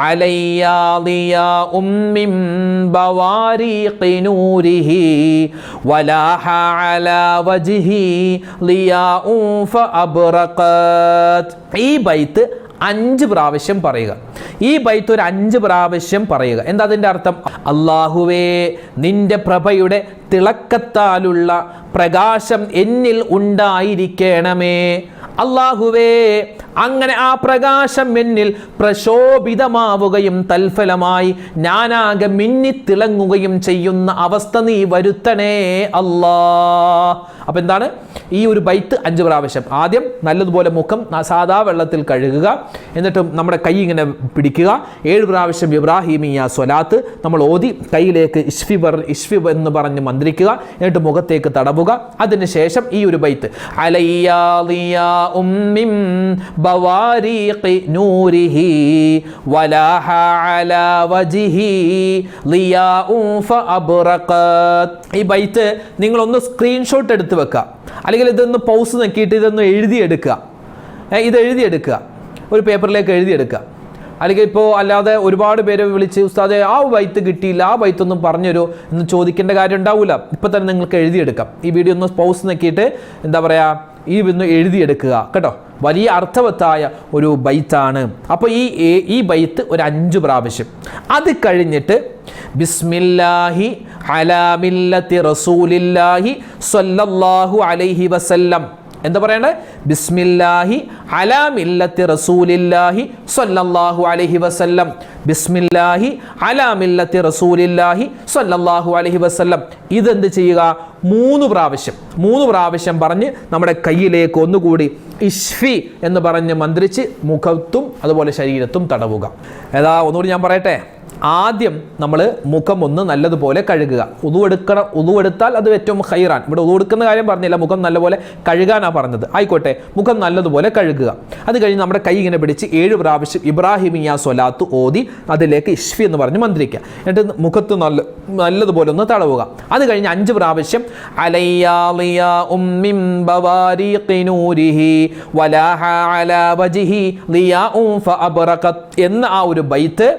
അലയ്യാ ളിയാഉം മിൻ ബവാരിഖി നൂരിഹി വലാഹ അലാ വജ്ഹി ളിയാഉം ഫഅബ്റഖത്. ഈ ബൈത്ത് 5 പ്രാവശ്യം പറയുക. ഈ ബൈത്ത് ഒരു 5 പ്രാവശ്യം പറയുക. എന്താ അതിൻ്റെ അർത്ഥം? അല്ലാഹുവേ, നിന്റെ പ്രഭയുടെ തിളക്കത്താലുള്ള പ്രകാശം എന്നിൽ ഉണ്ടായിരിക്കണമേ. അല്ലാഹുവേ, അങ്ങനെ ആ പ്രകാശം എന്നിൽ പ്രശോഭിതമാവുകയും തൽഫലമായി ഞാനാകെ മിന്നിത്തിളങ്ങുകയും ചെയ്യുന്ന അവസ്ഥ നീ വരുത്തണേ അല്ലാ. അപ്പം എന്താണ് ഈ ഒരു ബൈത്ത്? 5 പ്രാവശ്യം. ആദ്യം നല്ലതുപോലെ മുഖം സാദാ വെള്ളത്തിൽ കഴുകുക, എന്നിട്ട് നമ്മുടെ കൈ ഇങ്ങനെ പിടിക്കുക. 7 പ്രാവശ്യം ഇബ്രാഹിമിയ സ്വലാത്ത് നമ്മൾ ഓതി കൈയിലേക്ക് ഇഷ്ഫി എന്ന് പറഞ്ഞ് മന്ത്രിക്കുക. എന്നിട്ട് മുഖത്തേക്ക് തടവുക. അതിനുശേഷം ഈ ഒരു ബൈത്ത്, അലയ്യാ ളിയാഉം മിൻ ബവാരിഖി നൂരിഹി വലാഹ അലാ വജ്ഹി ളിയാഉം ഫഅബ്റഖത്. ഈ ബൈത്ത് നിങ്ങളൊന്ന് സ്ക്രീൻഷോട്ട് എടുത്ത് വെക്കുക, അല്ലെങ്കിൽ ഇതൊന്ന് പൗസ് നോക്കിയിട്ട് ഇതൊന്ന് എഴുതിയെടുക്കുക. ഒരു പേപ്പറിലേക്ക് എഴുതിയെടുക്കുക. അല്ലെങ്കിൽ ഇപ്പോൾ അല്ലാതെ ഒരുപാട് പേരെ വിളിച്ച് ഉസ്താദെ ആ ബൈത്ത് കിട്ടിയില്ല, ആ ബൈത്തൊന്നും പറഞ്ഞുതരോ എന്ന് ചോദിക്കേണ്ട കാര്യം ഉണ്ടാവില്ല. ഇപ്പം തന്നെ നിങ്ങൾക്ക് എഴുതിയെടുക്കാം. ഈ വീഡിയോ ഒന്ന് പൗസ് നോക്കിയിട്ട് എന്താ പറയുക, ഈ ഒന്ന് എഴുതിയെടുക്കുക കേട്ടോ. വലിയ അർത്ഥവത്തായ ഒരു ബൈത്താണ്. അപ്പോൾ ഈ ബൈത്ത് ഒരു 5 പ്രാവശ്യം. അത് കഴിഞ്ഞിട്ട് ബിസ്മില്ലാഹി അലാ മില്ലത്തി റസൂലില്ലാഹി സ്വല്ലല്ലാഹു അലൈഹി വസല്ലം. എന്താ പറയണ്ടേ? ബിസ്മില്ലാഹി അലാ മില്ലത്തി റസൂലില്ലാഹി സ്വല്ലല്ലാഹു അലൈഹി വസല്ലം. ബിസ്മില്ലാഹി അലാ മില്ലത്തി റസൂലില്ലാഹി സ്വല്ലല്ലാഹു അലൈഹി വസല്ലം. ഇതെന്ത് ചെയ്യുക? 3 പ്രാവശ്യം പറഞ്ഞ് നമ്മുടെ കയ്യിലേക്ക് ഒന്നുകൂടി ഇഷ്ഫി എന്ന് പറഞ്ഞ് മന്ത്രിച്ച് മുഖത്തും അതുപോലെ ശരീരത്തും തടവുക. ഒന്നുകൂടി ഞാൻ പറയട്ടെ. ആദ്യം നമ്മൾ മുഖം ഒന്ന് നല്ലതുപോലെ കഴുകുക. ഉദു എടുത്താൽ അത് ഏറ്റവും ഹൈറാൻ. ഇവിടെ ഉദു എടുക്കുന്ന കാര്യം പറഞ്ഞില്ല, മുഖം നല്ലപോലെ കഴുകാനാണ് പറഞ്ഞത്. ആയിക്കോട്ടെ, മുഖം നല്ലതുപോലെ കഴുകുക. അത് കഴിഞ്ഞ് നമ്മുടെ കൈ ഇങ്ങനെ പിടിച്ച് 7 പ്രാവശ്യം ഇബ്രാഹിമിയ സ്വലാത്ത് ഓതി അതിലേക്ക് ഇഷ്ഫി എന്ന് പറഞ്ഞ് മന്ത്രിക്കുക. എന്നിട്ട് മുഖത്ത് നല്ലതുപോലെ ഒന്ന് തടവുക. അത് കഴിഞ്ഞ് 5 പ്രാവശ്യം അലയ്യാ ളിയാഉം മിൻ ബവാരിഖി നൂരിഹി വലാഹ അലാ വജ്ഹി ളിയാഉം ഫഅബ്റഖത് എന്ന ആ ഒരു ബൈത്ത്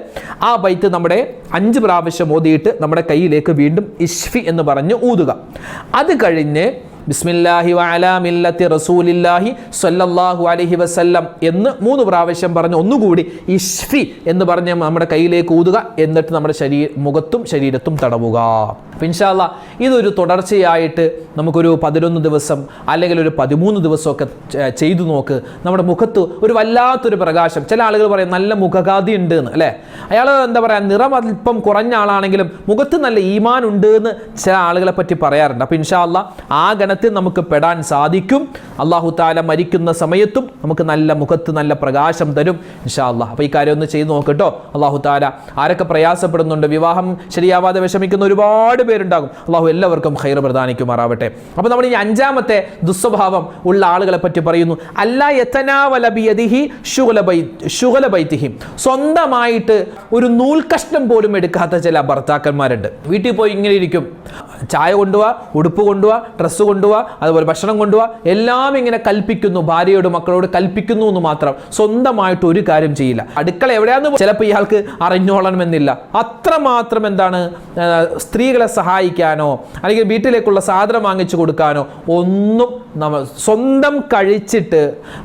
നമ്മുടെ 5 പ്രാവശ്യം ഓതിയിട്ട് നമ്മുടെ കയ്യിലേക്ക് വീണ്ടും ഇഷ്ഫി എന്ന് പറഞ്ഞ് ഊതുക. അത് കഴിഞ്ഞ് ബിസ്മില്ലാഹി വഅലാ മില്ലത്തി റസൂലില്ലാഹി സ്വല്ലല്ലാഹു അലൈഹി വസല്ലം എന്ന് 3 പ്രാവശ്യം പറഞ്ഞ് ഒന്നുകൂടി ഇഷ്ഫി എന്ന് പറഞ്ഞ് നമ്മുടെ കയ്യിലേക്ക് ഊതുക. എന്നിട്ട് നമ്മുടെ മുഖത്തും ശരീരത്തും തടവുക. ഇൻഷാ അല്ലാഹ് ഇതൊരു തുടർച്ചയായിട്ട് നമുക്കൊരു 11 ദിവസം അല്ലെങ്കിൽ ഒരു 13 ദിവസമൊക്കെ ചെയ്തു നോക്ക്. നമ്മുടെ മുഖത്ത് ഒരു വല്ലാത്തൊരു പ്രകാശം. ചില ആളുകൾ പറയും നല്ല മുഖകാന്തി ഉണ്ട് എന്ന്, അല്ലേ? അയാൾ എന്താ പറയുക, നിറം അല്പം കുറഞ്ഞ ആളാണെങ്കിലും മുഖത്ത് നല്ല ഈമാൻ ഉണ്ട് എന്ന് ചില ആളുകളെ പറ്റി പറയാറുണ്ട്. അപ്പോൾ ഇൻഷാ അല്ലാഹ് ആ ഗണത്തിൽ നമുക്ക് പെടാൻ സാധിക്കും. അല്ലാഹു തആല മരിക്കുന്ന സമയത്തും നമുക്ക് നല്ല മുഖത്ത് നല്ല പ്രകാശം തരും ഇൻഷാ അല്ലാഹ്. അപ്പോൾ ഈ കാര്യം ഒന്ന് ചെയ്ത് നോക്കട്ടോ. അല്ലാഹു തആല ആരൊക്കെ പ്രയാസപ്പെടുന്നുണ്ട്, വിവാഹം ശരിയാവാതെ വിഷമിക്കുന്ന ഒരുപാട് പേരുണ്ടാകും, അല്ലാഹു എല്ലാവർക്കും ഖൈർ പ്രദാനിക്കുമാറാവട്ടെ. അപ്പോൾ നമ്മൾ ഈ 5ാമത്തെ ദുസ്വഭാവം ഉള്ള ആളുകളെ പറ്റി പറയുന്നു. അല്ലാ യതനാവല ബിയദിഹി ശുഗല ബൈതിഹി. സ്വന്തമായിട്ട് ഒരു നൂൽക്കഷ്ണം പോലും എടുക്കാത്ത ചില ഭർത്താക്കന്മാരുണ്ട്. വീട്ടിൽ പോയി ഇങ്ങനെ ഇരിക്കും, ചായ കൊണ്ടുപോവാ, ഉടുപ്പ് കൊണ്ടുപോവാ, ഡ്രസ്സ് കൊണ്ടുപോവാ, അതുപോലെ ഭക്ഷണം കൊണ്ടുപോവാ, എല്ലാം ഇങ്ങനെ കൽപ്പിക്കുന്നു, ഭാര്യയോട് മക്കളോട് കൽപ്പിക്കുന്നു എന്ന് മാത്രം. സ്വന്തമായിട്ട് ഒരു കാര്യം ചെയ്യില്ല. അടുക്കള എവിടെയാന്ന് ചിലപ്പോൾ ഇയാൾക്ക് അറിഞ്ഞോളണമെന്നില്ല. അത്രമാത്രം എന്താണ് സ്ത്രീകളെ സഹായിക്കാനോ അല്ലെങ്കിൽ വീട്ടിലേക്കുള്ള സാധനം വാങ്ങിച്ചു കൊടുക്കാനോ ഒന്നും നമ്മൾ സ്വന്തം കഴിച്ചിട്ട്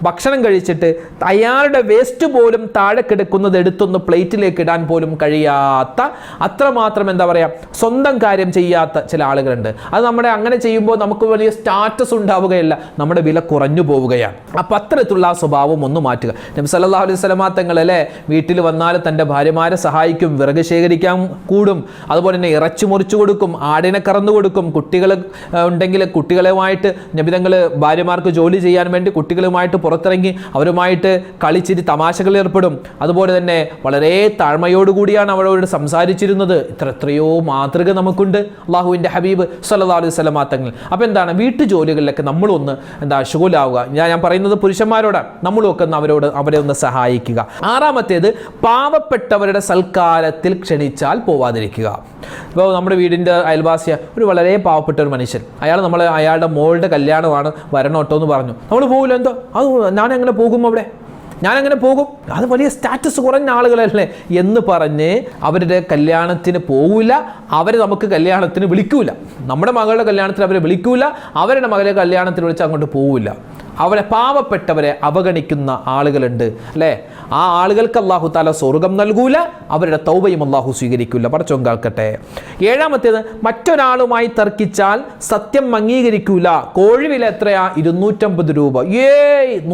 ഭക്ഷണം കഴിച്ചിട്ട് അയാളുടെ വേസ്റ്റ് പോലും താഴെ കിടക്കുന്നത് എടുത്തൊന്ന് പ്ലേറ്റിലേക്ക് ഇടാൻ പോലും കഴിയാത്ത അത്രമാത്രം എന്താ പറയുക സ്വന്തം കാര്യം ചെയ്യാത്ത ചില ആളുകളുണ്ട്. അത് നമ്മുടെ അങ്ങനെ ചെയ്യുമ്പോൾ നമുക്ക് വലിയ സ്റ്റാറ്റസ് ഉണ്ടാവുകയില്ല, നമ്മുടെ വില കുറഞ്ഞു പോവുകയാണ്. അപ്പം അത്തരത്തിലുള്ള ആ സ്വഭാവം ഒന്ന് മാറ്റുക. നബി സല്ലല്ലാഹു അലൈഹി വസല്ലമ തങ്ങൾ അല്ലേ വീട്ടിൽ വന്നാൽ തൻ്റെ ഭാര്യമാരെ സഹായിക്കും, വിറക് ശേഖരിക്കാൻ കൂടും, അതുപോലെ തന്നെ ഇറച്ചി മുറിച്ചു കൊടുക്കും, ആടിനെ കറന്നു കൊടുക്കും. കുട്ടികൾ ഉണ്ടെങ്കിൽ കുട്ടികളുമായിട്ട് നബി തങ്ങൾ ഭാര്യമാർക്ക് ജോലി ചെയ്യാൻ വേണ്ടി കുട്ടികളുമായിട്ട് പുറത്തിറങ്ങി അവരുമായിട്ട് കളിച്ചിരി തമാശകൾ ഏർപ്പെടും. അതുപോലെ തന്നെ വളരെ താഴ്മയോടുകൂടിയാണ് അവരോട് സംസാരിച്ചിരുന്നത്. എത്രയോ മാതൃക നമുക്കുണ്ട് അള്ളാഹുവിൻ്റെ ഹബീബ് സല്ലല്ലാഹു അലൈഹി വസല്ലമ തങ്ങൾ. അപ്പോൾ എന്താണ് വീട്ടുജോലികളിലൊക്കെ നമ്മളൊന്ന് ശുഗലാവുക. ഞാൻ പറയുന്നത് പുരുഷന്മാരോട് നമ്മളൊക്കെ അവരെ ഒന്ന് സഹായിക്കുക. ആറാമത്തേത് പാവപ്പെട്ടവരുടെ സൽക്കാരത്തിൽ ക്ഷണിച്ചാൽ പോവാതിരിക്കുക. ഇപ്പോൾ നമ്മുടെ വീടിൻ്റെ അയൽവാസിയ ഒരു വളരെ പാവപ്പെട്ട ഒരു മനുഷ്യൻ, അയാളുടെ മോളുടെ കല്യാണമാണ്, വരണോട്ടോ എന്ന് പറഞ്ഞു. നമ്മൾ പോകില്ല, എന്തോ അത് ഞാനെങ്ങനെ പോകും, ഞാനങ്ങനെ പോകും, അത് വലിയ സ്റ്റാറ്റസ് കുറഞ്ഞ ആളുകളല്ലേ എന്ന് പറഞ്ഞ് അവരുടെ കല്യാണത്തിന് പോകില്ല, അവരെ നമുക്ക് കല്യാണത്തിന് വിളിക്കൂല, നമ്മുടെ മകളുടെ കല്യാണത്തിന് അവരെ വിളിക്കൂല, അവരുടെ മകളുടെ കല്യാണത്തിന് വിളിച്ച് അങ്ങോട്ട് പോവില്ല. അവരെ പാവപ്പെട്ടവരെ അവഗണിക്കുന്ന ആളുകളുണ്ട് അല്ലേ? ആ ആളുകൾക്ക് അല്ലാഹു തആല സ്വർഗ്ഗം നൽകൂല, അവരുടെ തൗബയും അല്ലാഹു സ്വീകരിക്കില്ല. പടച്ചോൻ കാക്കട്ടെ. ഏഴാമത്തേത് മറ്റൊരാളുമായി തർക്കിച്ചാൽ സത്യം അംഗീകരിക്കൂല. കോഴി വില എത്രയാ? 250 രൂപ.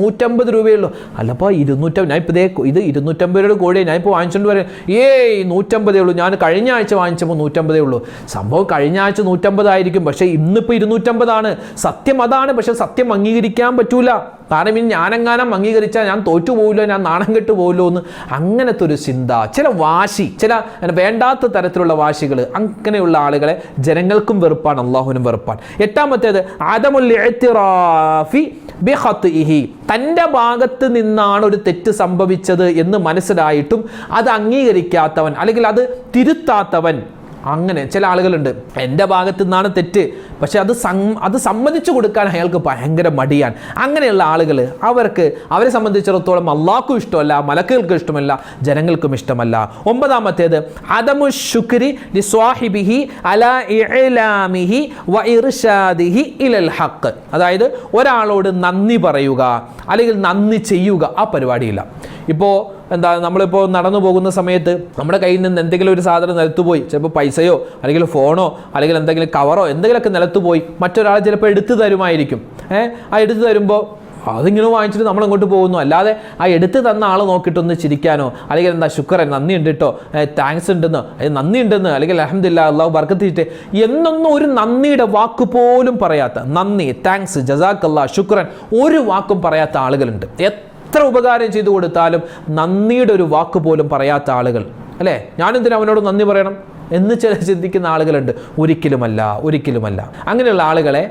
150 രൂപയുള്ളൂ. അല്ലപ്പോൾ 250, ഞാൻ ഇപ്പോൾ ഇത് 250 രൂപയുടെ കോഴി ഞാൻ ഇപ്പോൾ വാങ്ങിച്ചുകൊണ്ട് വരാം. 150 ഉള്ളൂ. ഞാൻ കഴിഞ്ഞ ആഴ്ച വാങ്ങിച്ചപ്പോൾ 150 ഉള്ളൂ. സംഭവം കഴിഞ്ഞ ആഴ്ച 150 ആയിരിക്കും, പക്ഷേ ഇന്നിപ്പോൾ 250 ആണ്. സത്യം അതാണ്, പക്ഷെ സത്യം അംഗീകരിക്കാൻ പറ്റൂല. കാരണം ഇനി ഞാനെങ്ങാനും അംഗീകരിച്ചാൽ ഞാൻ തോറ്റു പോകില്ലോ, ഞാൻ നാണം കെട്ടു പോകില്ലോ എന്ന് അങ്ങനത്തെ ഒരു ചിന്ത, ചില വാശി, ചില വേണ്ടാത്ത തരത്തിലുള്ള വാശികൾ, അങ്ങനെയുള്ള ആളുകളെ ജനങ്ങൾക്കും വെറുപ്പാണ്, അള്ളാഹുവിനും വെറുപ്പാണ്. എട്ടാമത്തേത് അദമുൽ ഇഅ്തിറാഫി ബിഖത്ഇഹി. തൻ്റെ ഭാഗത്ത് നിന്നാണ് ഒരു തെറ്റ് സംഭവിച്ചത് എന്ന് മനസ്സിലായിട്ടും അത് അംഗീകരിക്കാത്തവൻ അല്ലെങ്കിൽ അത് തിരുത്താത്തവൻ. അങ്ങനെ ചില ആളുകളുണ്ട്, എൻ്റെ ഭാഗത്തു നിന്നാണ് തെറ്റ്, പക്ഷെ അത് സമ്മതിച്ചു കൊടുക്കാൻ അയാൾക്ക് ഭയങ്കര മടിയാണ്. അങ്ങനെയുള്ള ആളുകൾ അവരെ സംബന്ധിച്ചിടത്തോളം അള്ളാഹ്ക്കും ഇഷ്ടമല്ല, മലക്കുകൾക്കും ഇഷ്ടമല്ല, ജനങ്ങൾക്കും ഇഷ്ടമല്ല. ഒമ്പതാമത്തേത് അദമു ശുക്രി ലിസ്വാഹിബിഹി അലാ ഇഅ്ലാമിഹി വ ഇർശാദിഹി ഇലൽ ഹഖ്. അതായത് ഒരാളോട് നന്ദി പറയുക അല്ലെങ്കിൽ നന്ദി ചെയ്യുക, ആ പരിപാടിയില്ല. ഇപ്പോൾ നമ്മളിപ്പോൾ നടന്നു പോകുന്ന സമയത്ത് നമ്മുടെ കയ്യിൽ നിന്ന് എന്തെങ്കിലും ഒരു സാധനം നിലത്തുപോയി, ചിലപ്പോൾ പൈസയോ അല്ലെങ്കിൽ ഫോണോ അല്ലെങ്കിൽ എന്തെങ്കിലും കവറോ എന്തെങ്കിലുമൊക്കെ നിലത്തുപോയി, മറ്റൊരാൾ ചിലപ്പോൾ എടുത്തു തരുമായിരിക്കും. ആ എടുത്തു തരുമ്പോൾ അതിങ്ങനെ വാങ്ങിച്ചിട്ട് നമ്മളങ്ങോട്ട് പോകുന്നു. അല്ലാതെ ആ എടുത്ത് തന്ന ആൾ നോക്കിയിട്ടൊന്ന് ചിരിക്കാനോ അല്ലെങ്കിൽ ശുക്രൻ, നന്ദി ഉണ്ട് കേട്ടോ, താങ്ക്സ് ഉണ്ടെന്നോ, നന്ദി ഉണ്ടെന്ന്, അല്ലെങ്കിൽ അൽഹംദുലില്ലാ അല്ലാഹു ബർക്കത്ത് എന്നൊന്നും ഒരു നന്ദിയുടെ വാക്ക് പോലും പറയാത്ത, നന്ദി, താങ്ക്സ്, ജസാക്കല്ലാ, ശുക്രൻ ഒരു വാക്കും പറയാത്ത ആളുകളുണ്ട്. എത്ര ഉപകാരം ചെയ്തു കൊടുത്താലും നന്ദിയുടെ ഒരു വാക്ക് പോലും പറയാത്ത ആളുകൾ അല്ലേ? ഞാനെന്തിനാ അവനോട് നന്ദി പറയണം എന്ന് ചിന്തിക്കുന്ന ആളുകളുണ്ട്. ഒരിക്കലുമല്ല. അങ്ങനെയുള്ള ആളുകളെ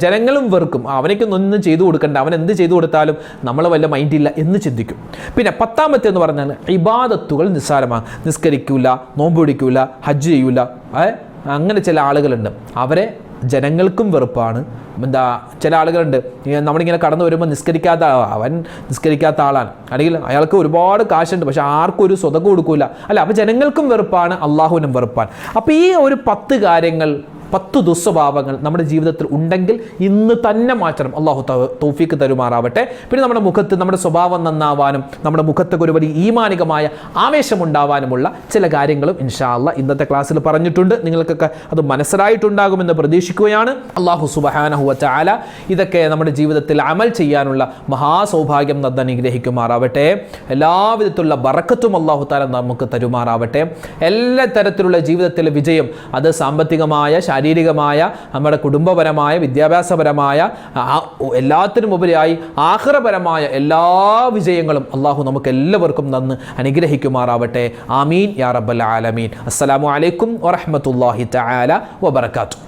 ജനങ്ങളും വെറുക്കും. അവനൊന്നും ചെയ്തു കൊടുക്കണ്ട, അവൻ എന്ത് ചെയ്തു കൊടുത്താലും നമ്മൾ വല്ല മൈൻഡില്ല എന്ന് ചിന്തിക്കും. പിന്നെ 10ാമത്തെ എന്ന് പറഞ്ഞാൽ ഇബാദത്തുകൾ നിസ്സാരമാണ്. നിസ്കരിക്കൂല, നോമ്പ് പിടിക്കൂല, ഹജ്ജ് ചെയ്യൂല, അങ്ങനെ ചില ആളുകളുണ്ട്. അവരെ ജനങ്ങൾക്കും വെറുപ്പാണ്. ചില ആളുകളുണ്ട്, നമ്മളിങ്ങനെ കടന്നു വരുമ്പോൾ അവൻ നിസ്കരിക്കാത്ത ആളാണ്, അല്ലെങ്കിൽ അയാൾക്ക് ഒരുപാട് കാശുണ്ട്, പക്ഷെ ആർക്കും ഒരു സ്വതക്കം കൊടുക്കൂല അല്ല. അപ്പോൾ ജനങ്ങൾക്കും വെറുപ്പാണ്, അള്ളാഹുവിനും വെറുപ്പാണ്. അപ്പോൾ ഈ ഒരു 10 കാര്യങ്ങൾ, 10 ദുസ്വഭാവങ്ങൾ നമ്മുടെ ജീവിതത്തിൽ ഉണ്ടെങ്കിൽ ഇന്ന് തന്നെ മാറ്റണം. അള്ളാഹു തൗഫീക്ക് തരുമാറാവട്ടെ. പിന്നെ നമ്മുടെ മുഖത്ത് നമ്മുടെ സ്വഭാവം നന്നാവാനും നമ്മുടെ മുഖത്തൊക്കെ ഒരു വലിയ ഈമാനികമായ ആവേശമുണ്ടാവാനുമുള്ള ചില കാര്യങ്ങളും ഇൻഷാ അല്ലാഹ് ഇന്നത്തെ ക്ലാസ്സിൽ പറഞ്ഞിട്ടുണ്ട്. നിങ്ങൾക്കൊക്കെ അത് മനസ്സിലായിട്ടുണ്ടാകുമെന്ന് പ്രതീക്ഷിക്കുകയാണ്. അള്ളാഹു സുബ്ഹാനഹു വ തആല ഇതൊക്കെ നമ്മുടെ ജീവിതത്തിൽ അമൽ ചെയ്യാനുള്ള മഹാസൗഭാഗ്യം അനുഗ്രഹിക്കുമാറാവട്ടെ. എല്ലാവിധത്തിലുള്ള ബറക്കത്തും അള്ളാഹു തആല നമുക്ക് തരുമാറാവട്ടെ. എല്ലാ തരത്തിലുള്ള ജീവിതത്തിലെ വിജയം, അത് സാമ്പത്തികമായ, ശാരീരികമായ, നമ്മുടെ കുടുംബപരമായ, വിദ്യാഭ്യാസപരമായ, എല്ലാത്തിനും ഉപരിയായി ആഖിറപരമായ എല്ലാ വിജയങ്ങളും അള്ളാഹു നമുക്ക് എല്ലാവർക്കും തന്ന് അനുഗ്രഹിക്കുമാറാവട്ടെ. ആമീൻ യാ റബ്ബൽ ആലമീൻ. അസ്സലാമു അലൈക്കും വറഹ്മത്തുള്ളാഹി തആല വബറകാതുഹു.